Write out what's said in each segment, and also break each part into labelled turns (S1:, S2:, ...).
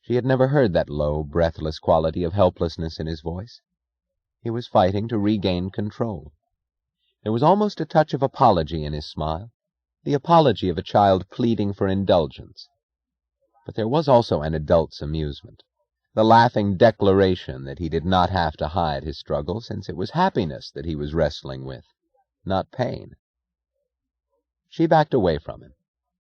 S1: She had never heard that low, breathless quality of helplessness in his voice. He was fighting to regain control. There was almost a touch of apology in his smile, the apology of a child pleading for indulgence. But there was also an adult's amusement, the laughing declaration that he did not have to hide his struggle, since it was happiness that he was wrestling with, not pain. She backed away from him.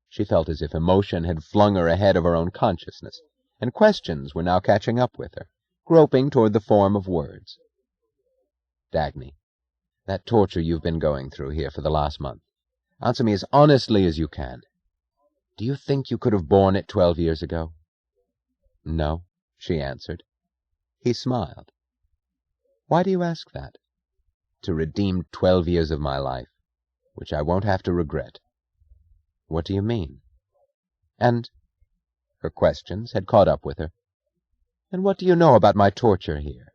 S1: She felt as if emotion had flung her ahead of her own consciousness, and questions were now catching up with her, groping toward the form of words. Dagny, that torture you've been going through here for the last month, answer me as honestly as you can. Do you think you could have borne it 12 years ago? No, she answered. He smiled. Why do you ask that? To redeem 12 years of my life, which I won't have to regret. What do you mean? And her questions had caught up with her. And what do you know about my torture here?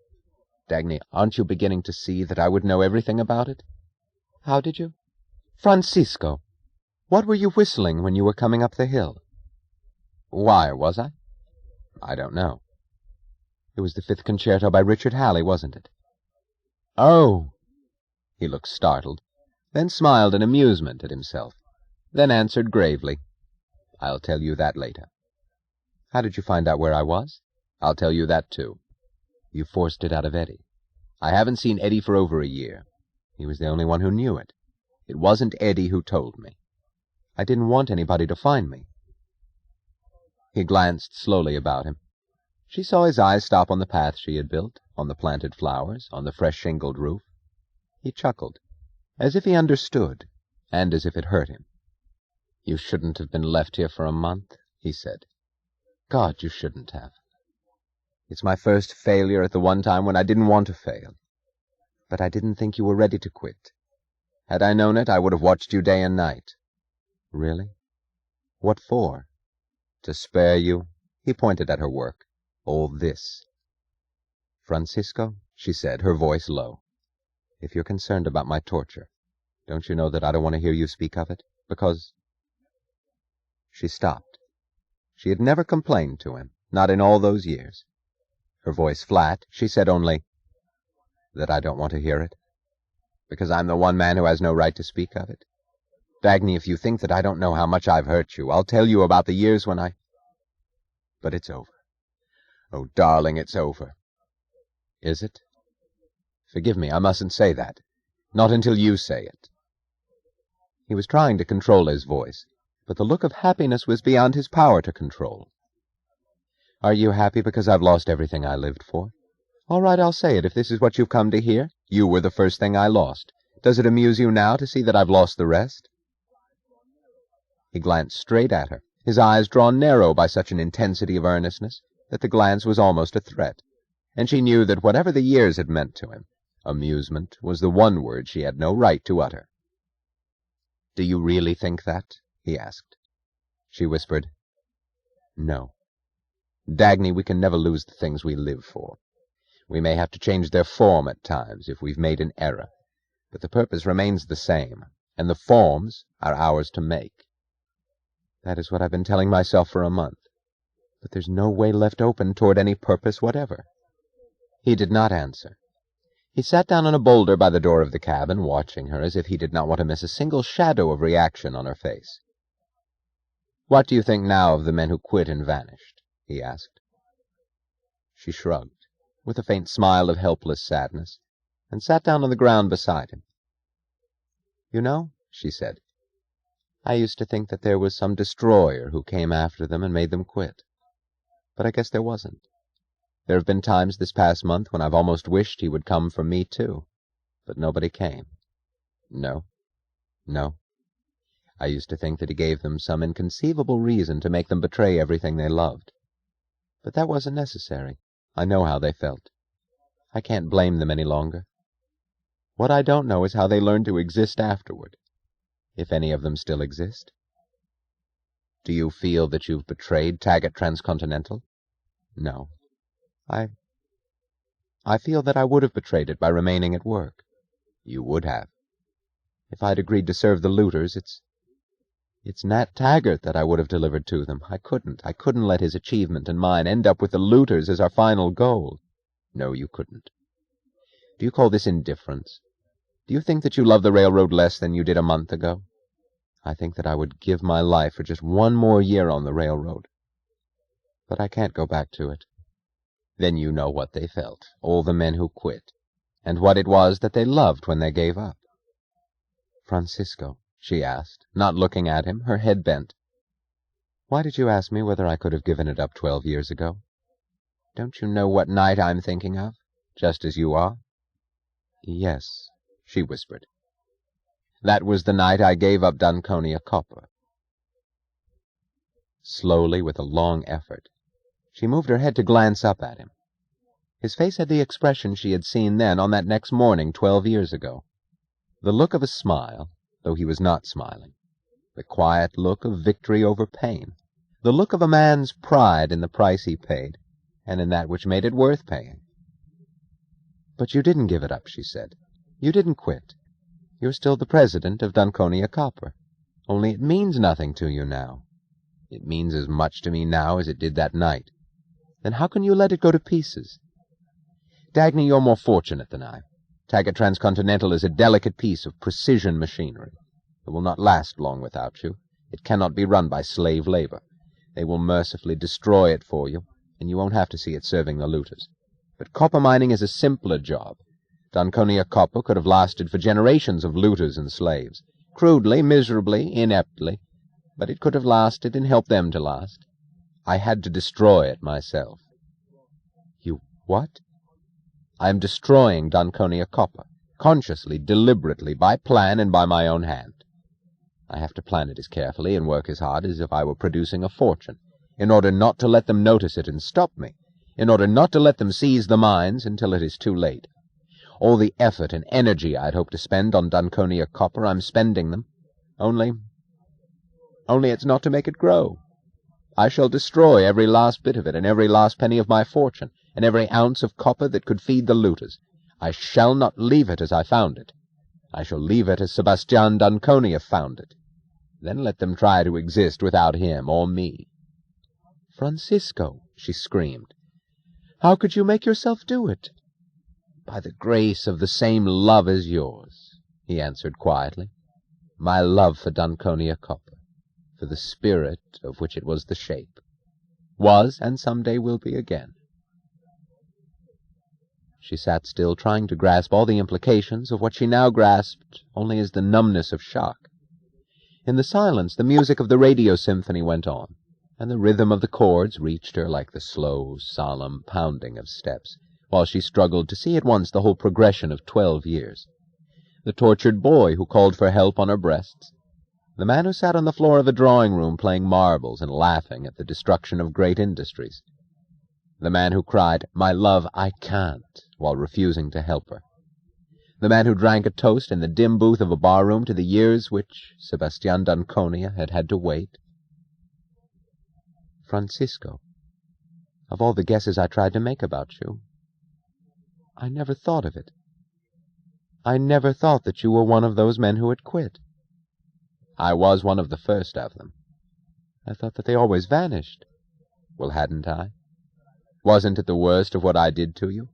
S1: Dagny, aren't you beginning to see that I would know everything about it? How did you? Francisco, what were you whistling when you were coming up the hill? Why, was I? I don't know. It was the Fifth Concerto by Richard Halley, wasn't it? Oh! He looked startled, then smiled in amusement at himself, then answered gravely, I'll tell you that later. How did you find out where I was? I'll tell you that, too. You forced it out of Eddie. I haven't seen Eddie for over a year. He was the only one who knew it. It wasn't Eddie who told me. I didn't want anybody to find me. He glanced slowly about him. She saw his eyes stop on the path she had built, on the planted flowers, on the fresh shingled roof. He chuckled, as if he understood, and as if it hurt him. You shouldn't have been left here for a month, he said. God, you shouldn't have. It's my first failure at the one time when I didn't want to fail. But I didn't think you were ready to quit. Had I known it, I would have watched you day and night. Really? What for? To spare you, he pointed at her work, all this. Francisco, she said, her voice low, if you're concerned about my torture, don't you know that I don't want to hear you speak of it? Because... She stopped. She had never complained to him, not in all those years. Her voice flat, she said only, that I don't want to hear it, because I'm the one man who has no right to speak of it. Dagny, if you think that I don't know how much I've hurt you, I'll tell you about the years when I... But it's over. Oh, darling, it's over. Is it? Forgive me, I mustn't say that. Not until you say it. He was trying to control his voice, but the look of happiness was beyond his power to control. Are you happy because I've lost everything I lived for? All right, I'll say it, if this is what you've come to hear. You were the first thing I lost. Does it amuse you now to see that I've lost the rest? He glanced straight at her, his eyes drawn narrow by such an intensity of earnestness that the glance was almost a threat, and she knew that whatever the years had meant to him, amusement was the one word she had no right to utter. Do you really think that? He asked. She whispered, No. Dagny, we can never lose the things we live for. We may have to change their form at times if we've made an error, but the purpose remains the same, and the forms are ours to make. That is what I've been telling myself for a month, but there's no way left open toward any purpose whatever. He did not answer. He sat down on a boulder by the door of the cabin, watching her as if he did not want to miss a single shadow of reaction on her face. What do you think now of the men who quit and vanished? He asked. She shrugged, with a faint smile of helpless sadness, and sat down on the ground beside him. You know, she said, I used to think that there was some destroyer who came after them and made them quit. But I guess there wasn't. There have been times this past month when I've almost wished he would come for me, too. But nobody came. No. I used to think that he gave them some inconceivable reason to make them betray everything they loved. But that wasn't necessary. I know how they felt. I can't blame them any longer. What I don't know is how they learned to exist afterward, if any of them still exist. Do you feel that you've betrayed Taggart Transcontinental? No. I feel that I would have betrayed it by remaining at work. You would have. If I'd agreed to serve the looters, It's Nat Taggart that I would have delivered to them. I couldn't let his achievement and mine end up with the looters as our final goal. No, you couldn't. Do you call this indifference? Do you think that you love the railroad less than you did a month ago? I think that I would give my life for just one more year on the railroad. But I can't go back to it. Then you know what they felt, all the men who quit, and what it was that they loved when they gave up. Francisco, she asked, not looking at him, her head bent. Why did you ask me whether I could have given it up 12 years ago? Don't you know what night I'm thinking of, just as you are? Yes, she whispered. That was the night I gave up Dunconia Copper. Slowly, with a long effort, she moved her head to glance up at him. His face had the expression she had seen then on that next morning 12 years ago. The look of a smile, though he was not smiling. The quiet look of victory over pain. The look of a man's pride in the price he paid, and in that which made it worth paying. But you didn't give it up, she said. You didn't quit. You're still the president of Dunconia Copper. Only it means nothing to you now. It means as much to me now as it did that night. Then how can you let it go to pieces? Dagny, you're more fortunate than I. Taggart Transcontinental is a delicate piece of precision machinery. It will not last long without you. It cannot be run by slave labor. They will mercifully destroy it for you, and you won't have to see it serving the looters. But copper mining is a simpler job. Dunconia Copper could have lasted for generations of looters and slaves. Crudely, miserably, ineptly. But it could have lasted and helped them to last. I had to destroy it myself. You what? I am destroying Dunconia Copper, consciously, deliberately, by plan and by my own hand. I have to plan it as carefully and work as hard as if I were producing a fortune, in order not to let them notice it and stop me, in order not to let them seize the mines until it is too late. All the effort and energy I'd hoped to spend on Dunconia Copper, I'm spending them. Only it's not to make it grow. I shall destroy every last bit of it, and every last penny of my fortune, and every ounce of copper that could feed the looters. I shall not leave it as I found it. I shall leave it as Sebastian Dunconia found it. Then let them try to exist without him or me. Francisco, she screamed, how could you make yourself do it? By the grace of the same love as yours, he answered quietly. My love for Dunconia Copper, for the spirit of which it was the shape, was and some day will be again. She sat still, trying to grasp all the implications of what she now grasped only as the numbness of shock. In the silence, the music of the radio symphony went on, and the rhythm of the chords reached her like the slow, solemn pounding of steps, while she struggled to see at once the whole progression of 12 years. The tortured boy who called for help on her breasts, the man who sat on the floor of a drawing-room playing marbles and laughing at the destruction of great industries, the man who cried, "My love, I can't," while refusing to help her, the man who drank a toast in the dim booth of a bar-room to the years which Sebastian Dunconia had had to wait. Francisco, of all the guesses I tried to make about you, I never thought of it. I never thought that you were one of those men who had quit. I was one of the first of them. I thought that they always vanished. Well, hadn't I? Wasn't it the worst of what I did to you?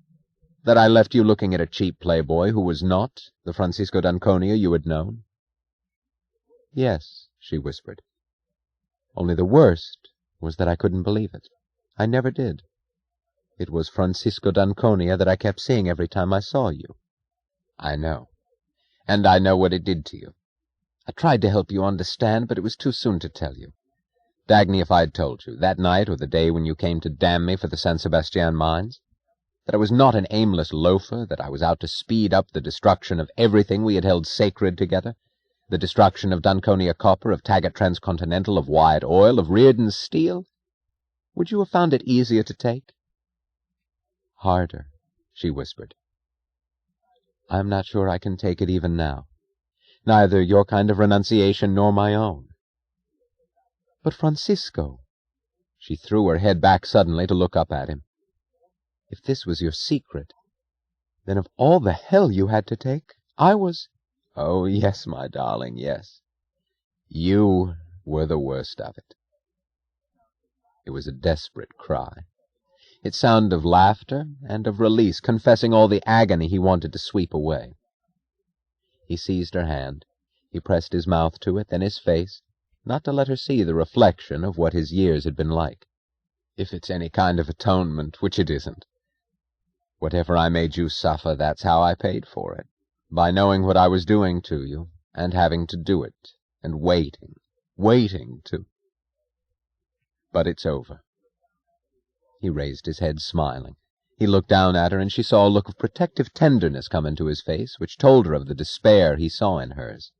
S1: That I left you looking at a cheap playboy who was not the Francisco Dunconia you had known? Yes, she whispered. Only the worst was that I couldn't believe it. I never did. It was Francisco Dunconia that I kept seeing every time I saw you. I know. And I know what it did to you. I tried to help you understand, but it was too soon to tell you. Dagny, if I'd told you, that night or the day when you came to damn me for the San Sebastian mines, that I was not an aimless loafer, that I was out to speed up the destruction of everything we had held sacred together, the destruction of Dunconia Copper, of Taggart Transcontinental, of Wyatt Oil, of Reardon Steel, would you have found it easier to take? Harder, she whispered. I am not sure I can take it even now. Neither your kind of renunciation nor my own. But Francisco, she threw her head back suddenly to look up at him. If this was your secret, then of all the hell you had to take, I was— Oh, yes, my darling, yes. You were the worst of it. It was a desperate cry. Its sound of laughter and of release, confessing all the agony he wanted to sweep away. He seized her hand. He pressed his mouth to it, then his face, not to let her see the reflection of what his years had been like. If it's any kind of atonement, which it isn't. Whatever I made you suffer, that's how I paid for it. By knowing what I was doing to you, and having to do it, and waiting to... But it's over. He raised his head, smiling. He looked down at her, and she saw a look of protective tenderness come into his face, which told her of the despair he saw in hers.